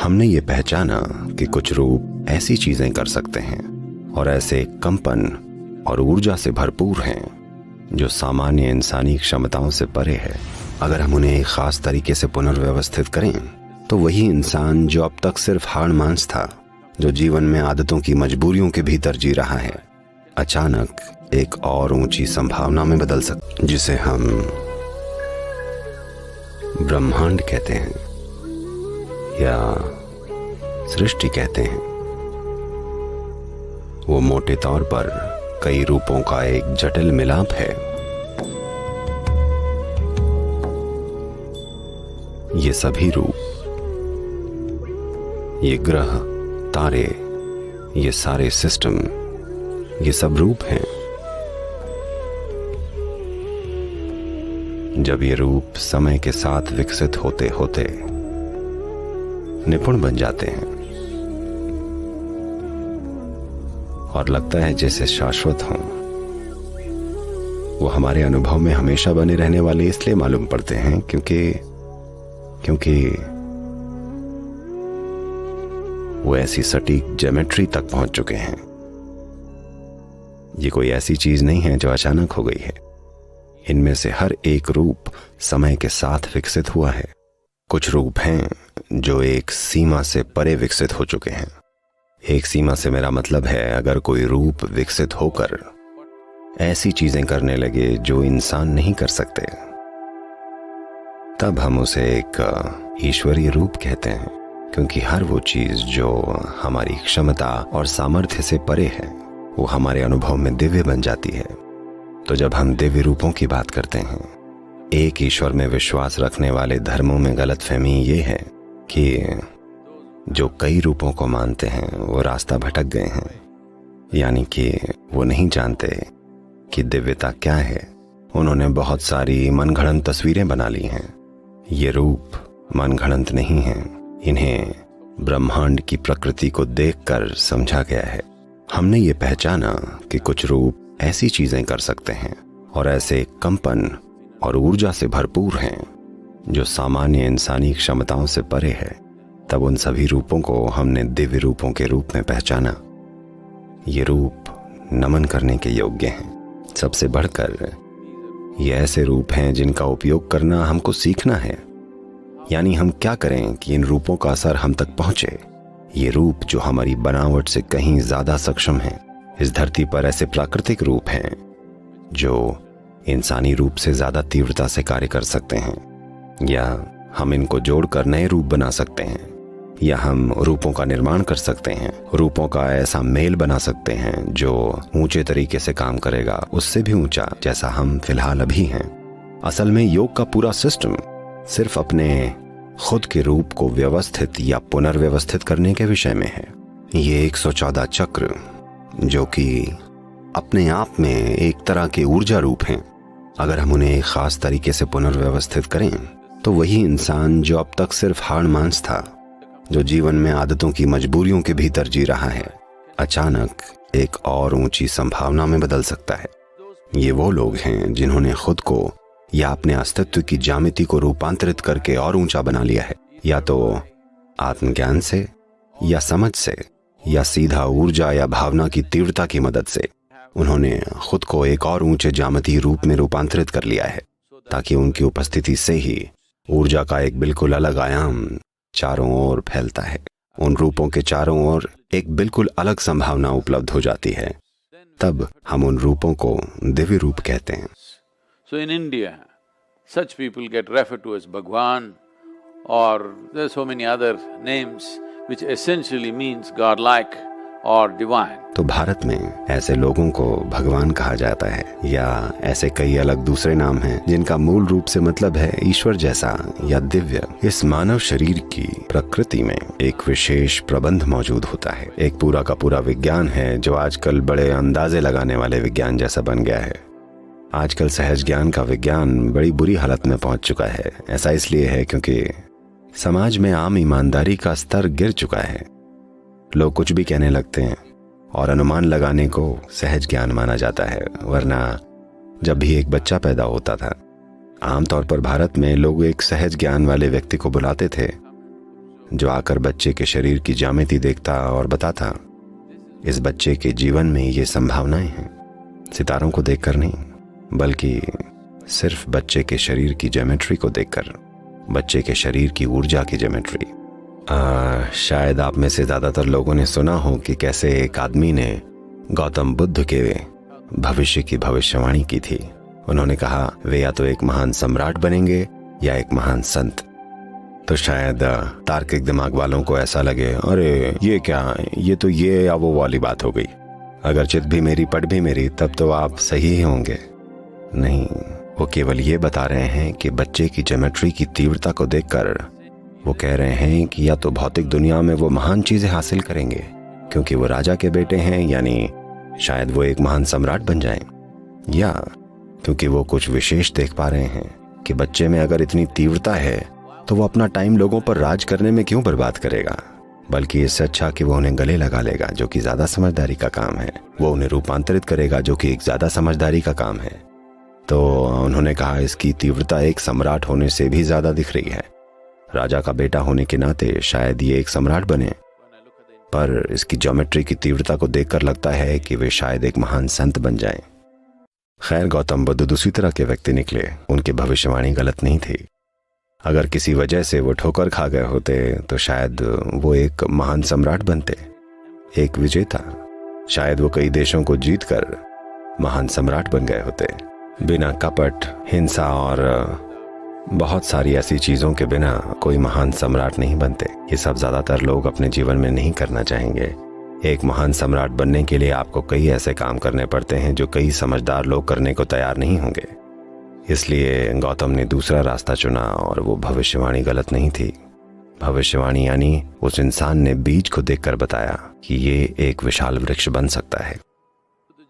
हमने ये पहचाना कि कुछ रूप ऐसी चीजें कर सकते हैं और ऐसे कंपन और ऊर्जा से भरपूर हैं जो सामान्य इंसानी क्षमताओं से परे है। अगर हम उन्हें एक खास तरीके से पुनर्व्यवस्थित करें तो वही इंसान जो अब तक सिर्फ हाड़ मांस था, जो जीवन में आदतों की मजबूरियों के भीतर जी रहा है, अचानक एक और ऊंची संभावना में बदल सकता, जिसे हम ब्रह्मांड कहते हैं या सृष्टि कहते हैं। वो मोटे तौर पर कई रूपों का एक जटिल मिलाप है। ये सभी रूप, ये ग्रह, तारे, ये सारे सिस्टम, ये सब रूप हैं। जब ये रूप समय के साथ विकसित होते होते निपुण बन जाते हैं और लगता है जैसे शाश्वत हों, वो हमारे अनुभव में हमेशा बने रहने वाले इसलिए मालूम पड़ते हैं क्योंकि वो ऐसी सटीक ज्योमेट्री तक पहुंच चुके हैं। ये कोई ऐसी चीज नहीं है जो अचानक हो गई है। इनमें से हर एक रूप समय के साथ विकसित हुआ है। कुछ रूप हैं जो एक सीमा से परे विकसित हो चुके हैं। एक सीमा से मेरा मतलब है, अगर कोई रूप विकसित होकर ऐसी चीजें करने लगे जो इंसान नहीं कर सकते, तब हम उसे एक ईश्वरीय रूप कहते हैं, क्योंकि हर वो चीज जो हमारी क्षमता और सामर्थ्य से परे है वो हमारे अनुभव में दिव्य बन जाती है। तो जब हम दिव्य रूपों की बात करते हैं, एक ईश्वर में विश्वास रखने वाले धर्मों में गलतफहमी ये है कि जो कई रूपों को मानते हैं वो रास्ता भटक गए हैं, यानी कि वो नहीं जानते कि दिव्यता क्या है। उन्होंने बहुत सारी मनगढ़ंत तस्वीरें बना ली हैं। ये रूप मनगढ़ंत नहीं हैं, इन्हें ब्रह्मांड की प्रकृति को देखकर समझा गया है। हमने ये पहचाना कि कुछ रूप ऐसी चीजें कर सकते हैं और ऐसे कंपन और ऊर्जा से भरपूर हैं जो सामान्य इंसानी क्षमताओं से परे है। तब उन सभी रूपों को हमने दिव्य रूपों के रूप में पहचाना। ये रूप नमन करने के योग्य हैं। सबसे बढ़कर ये ऐसे रूप हैं जिनका उपयोग करना हमको सीखना है, यानी हम क्या करें कि इन रूपों का असर हम तक पहुंचे। ये रूप जो हमारी बनावट से कहीं ज्यादा सक्षम है। इस धरती पर ऐसे प्राकृतिक रूप हैं जो इंसानी रूप से ज्यादा तीव्रता से कार्य कर सकते हैं, या हम इनको जोड़कर नए रूप बना सकते हैं, या हम रूपों का निर्माण कर सकते हैं, रूपों का ऐसा मेल बना सकते हैं जो ऊंचे तरीके से काम करेगा, उससे भी ऊंचा, जैसा हम फिलहाल अभी हैं। असल में योग का पूरा सिस्टम सिर्फ अपने खुद के रूप को व्यवस्थित या पुनर्व्यवस्थित करने के विषय में है। ये 114 चक्र जो कि अपने आप में एक तरह के ऊर्जा रूप हैं, अगर हम उन्हें एक खास तरीके से पुनर्व्यवस्थित करें तो वही इंसान जो अब तक सिर्फ हाड़ मांस था, जो जीवन में आदतों की मजबूरियों के भीतर जी रहा है, अचानक एक और ऊंची संभावना में बदल सकता है। ये वो लोग हैं जिन्होंने खुद को या अपने अस्तित्व की ज्यामिति को रूपांतरित करके और ऊंचा बना लिया है, या तो आत्मज्ञान से, या समझ से, या सीधा ऊर्जा या भावना की तीव्रता की मदद से। उन्होंने खुद को एक और ऊंचे ज्यामितीय रूप में रूपांतरित कर लिया है, ताकि उनकी उपस्थिति से ही ऊर्जा का एक बिल्कुल अलग आयाम चारों ओर फैलता है। उन रूपों के चारों ओर एक बिल्कुल अलग संभावना उपलब्ध हो जाती है। तब हम उन रूपों को दिव्य रूप कहते हैं। So in India, such people get referred to as Bhagwan, or there are so many other names which essentially means godlike or divine. तो भारत में ऐसे लोगों को भगवान कहा जाता है, या ऐसे कई अलग दूसरे नाम हैं जिनका मूल रूप से मतलब है ईश्वर जैसा या दिव्य। इस मानव शरीर की प्रकृति में एक विशेष प्रबंध मौजूद होता है। एक पूरा का पूरा विज्ञान है जो आजकल बड़े अंदाजे लगाने वाले विज्ञान जैसा बन गया है। आजकल सहज ज्ञान का विज्ञान बड़ी बुरी हालत में पहुंच चुका है। ऐसा इसलिए है क्योंकि समाज में आम ईमानदारी का स्तर गिर चुका है। लोग कुछ भी कहने लगते हैं और अनुमान लगाने को सहज ज्ञान माना जाता है। वरना जब भी एक बच्चा पैदा होता था, आमतौर पर भारत में लोग एक सहज ज्ञान वाले व्यक्ति को बुलाते थे जो आकर बच्चे के शरीर की ज्यामिति देखता और बताता, इस बच्चे के जीवन में ये संभावनाएं हैं, सितारों को देखकर नहीं, बल्कि सिर्फ बच्चे के शरीर की ज्योमेट्री को देखकर, बच्चे के शरीर की ऊर्जा की ज्योमेट्री। शायद आप में से ज्यादातर लोगों ने सुना हो कि कैसे एक आदमी ने गौतम बुद्ध के भविष्य की भविष्यवाणी की थी। उन्होंने कहा वे या तो एक महान सम्राट बनेंगे या एक महान संत। तो शायद तार्किक दिमाग वालों को ऐसा लगे, अरे ये क्या, ये तो ये या वो वाली बात हो गई, अगर चित भी मेरी पट भी मेरी, तब तो आप सही ही होंगे। नहीं, वो केवल ये बता रहे हैं कि बच्चे की ज्योमेट्री की तीव्रता को देखकर वो कह रहे हैं कि या तो भौतिक दुनिया में वो महान चीजें हासिल करेंगे क्योंकि वो राजा के बेटे हैं, यानी शायद वो एक महान सम्राट बन जाएं, या क्योंकि वो कुछ विशेष देख पा रहे हैं कि बच्चे में अगर इतनी तीव्रता है तो वो अपना टाइम लोगों पर राज करने में क्यों बर्बाद करेगा, बल्कि इससे अच्छा कि वो उन्हें गले लगा लेगा, जो कि ज्यादा समझदारी का काम है। वो उन्हें रूपांतरित करेगा, जो कि एक ज्यादा समझदारी का काम है। तो उन्होंने कहा इसकी तीव्रता एक सम्राट होने से भी ज्यादा दिख रही है। राजा का बेटा होने के नाते शायद ये एक सम्राट बने, पर इसकी ज्योमेट्री की तीव्रता को देखकर लगता है कि वे शायद एक महान संत बन जाएं। खैर, गौतम बुद्ध दूसरी तरह के व्यक्ति निकले। उनकी भविष्यवाणी गलत नहीं थी। अगर किसी वजह से वो ठोकर खा गए होते तो शायद वो एक महान सम्राट बनते, एक विजेता। शायद वो कई देशों को जीतकर महान सम्राट बन गए होते, बिना कपट, हिंसा और बहुत सारी ऐसी चीजों के बिना कोई महान सम्राट नहीं बनते। ये सब ज्यादातर लोग अपने जीवन में नहीं करना चाहेंगे। एक महान सम्राट बनने के लिए आपको कई ऐसे काम करने पड़ते हैं जो कई समझदार लोग करने को तैयार नहीं होंगे। इसलिए गौतम ने दूसरा रास्ता चुना और वो भविष्यवाणी गलत नहीं थी। भविष्यवाणी यानी उस इंसान ने बीज को देखकर बताया कि ये एक विशाल वृक्ष बन सकता है।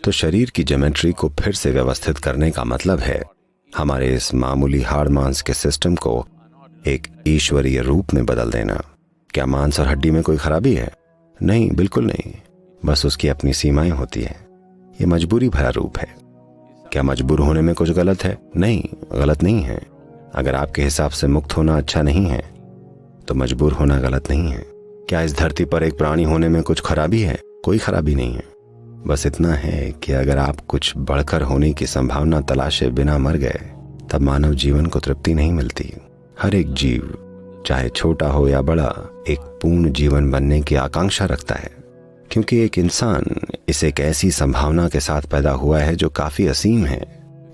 तो शरीर की ज्योमेट्री को फिर से व्यवस्थित करने का मतलब है हमारे इस मामूली हाड़ मांस के सिस्टम को एक ईश्वरीय रूप में बदल देना। क्या मांस और हड्डी में कोई खराबी है? नहीं, बिल्कुल नहीं। बस उसकी अपनी सीमाएं होती है। ये मजबूरी भरा रूप है। क्या मजबूर होने में कुछ गलत है? नहीं, गलत नहीं है। अगर आपके हिसाब से मुक्त होना अच्छा नहीं है तो मजबूर होना गलत नहीं है। क्या इस धरती पर एक प्राणी होने में कुछ खराबी है? कोई खराबी नहीं है। बस इतना है कि अगर आप कुछ बढ़कर होने की संभावना तलाशे बिना मर गए तब मानव जीवन को तृप्ति नहीं मिलती। हर एक जीव, चाहे छोटा हो या बड़ा, एक पूर्ण जीवन बनने की आकांक्षा रखता है, क्योंकि एक इंसान इस एक ऐसी संभावना के साथ पैदा हुआ है जो काफी असीम है।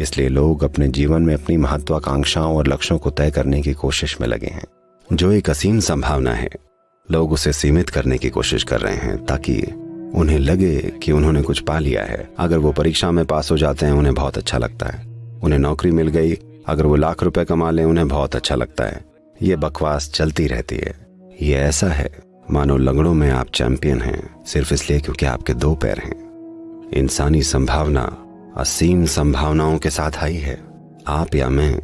इसलिए लोग अपने जीवन में अपनी महत्वाकांक्षाओं और लक्ष्यों को तय करने की कोशिश में लगे हैं। जो एक असीम संभावना है, लोग उसे सीमित करने की कोशिश कर रहे हैं ताकि उन्हें लगे कि उन्होंने कुछ पा लिया है। अगर वो परीक्षा में पास हो जाते हैं उन्हें बहुत अच्छा लगता है, उन्हें नौकरी मिल गई, अगर वो लाख रुपए कमा लें उन्हें बहुत अच्छा लगता है। ये बकवास चलती रहती है। ये ऐसा है मानो लंगड़ों में आप चैंपियन हैं, सिर्फ इसलिए क्योंकि आपके दो पैर हैं। इंसानी संभावना असीम संभावनाओं के साथ आई है। आप या मैं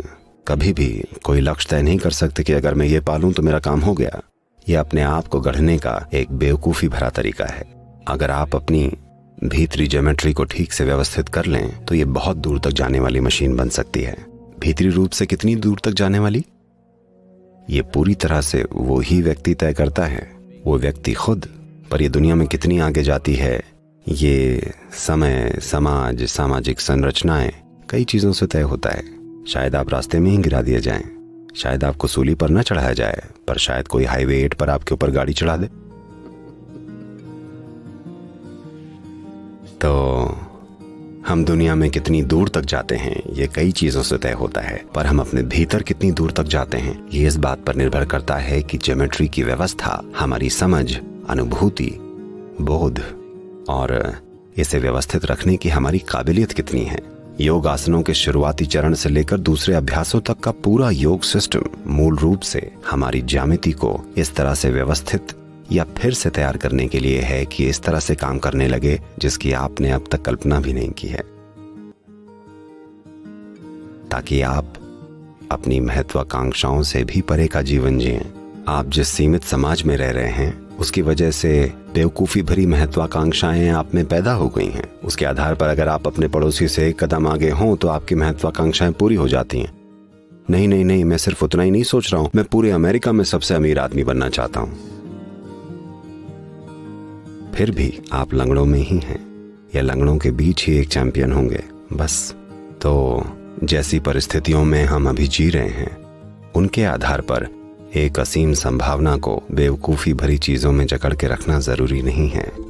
कभी भी कोई लक्ष्य तय नहीं कर सकते कि अगर मैं ये पालूं तो मेरा काम हो गया। ये अपने आप को गढ़ने का एक बेवकूफी भरा तरीका है। अगर आप अपनी भीतरी ज्योमेट्री को ठीक से व्यवस्थित कर लें तो ये बहुत दूर तक जाने वाली मशीन बन सकती है। भीतरी रूप से कितनी दूर तक जाने वाली, ये पूरी तरह से वो ही व्यक्ति तय करता है, वो व्यक्ति खुद। पर ये दुनिया में कितनी आगे जाती है, ये समय, समाज, सामाजिक संरचनाएं, कई चीजों से तय होता है। शायद आप रास्ते में ही गिरा दिए जाएं, शायद आपको सूली पर न चढ़ाया जाए, पर शायद कोई हाईवे 8 पर आपके ऊपर गाड़ी चढ़ा दे। तो हम दुनिया में कितनी दूर तक जाते हैं ये कई चीजों से तय होता है, पर हम अपने भीतर कितनी दूर तक जाते हैं ये इस बात पर निर्भर करता है कि ज्योमेट्री की व्यवस्था हमारी समझ, अनुभूति, बोध और इसे व्यवस्थित रखने की हमारी काबिलियत कितनी है। योग आसनों के शुरुआती चरण से लेकर दूसरे अभ्यासों तक का पूरा योग सिस्टम मूल रूप से हमारी ज्यामिति को इस तरह से व्यवस्थित या फिर से तैयार करने के लिए है कि इस तरह से काम करने लगे जिसकी आपने अब तक कल्पना भी नहीं की है, ताकि आप अपनी महत्वाकांक्षाओं से भी परे का जीवन जिएं। आप जिस सीमित समाज में रह रहे हैं उसकी वजह से बेवकूफी भरी महत्वाकांक्षाएं आप में पैदा हो गई हैं। उसके आधार पर अगर आप अपने पड़ोसी से एक कदम आगे हों तो आपकी महत्वाकांक्षाएं पूरी हो जाती हैं। नहीं नहीं नहीं, मैं सिर्फ उतना ही नहीं सोच रहा हूं, मैं पूरे अमेरिका में सबसे अमीर आदमी बनना चाहता हूं। फिर भी आप लंगड़ों में ही हैं, या लंगड़ों के बीच ही एक चैंपियन होंगे बस। तो जैसी परिस्थितियों में हम अभी जी रहे हैं, उनके आधार पर एक असीम संभावना को बेवकूफ़ी भरी चीज़ों में जकड़ के रखना ज़रूरी नहीं है।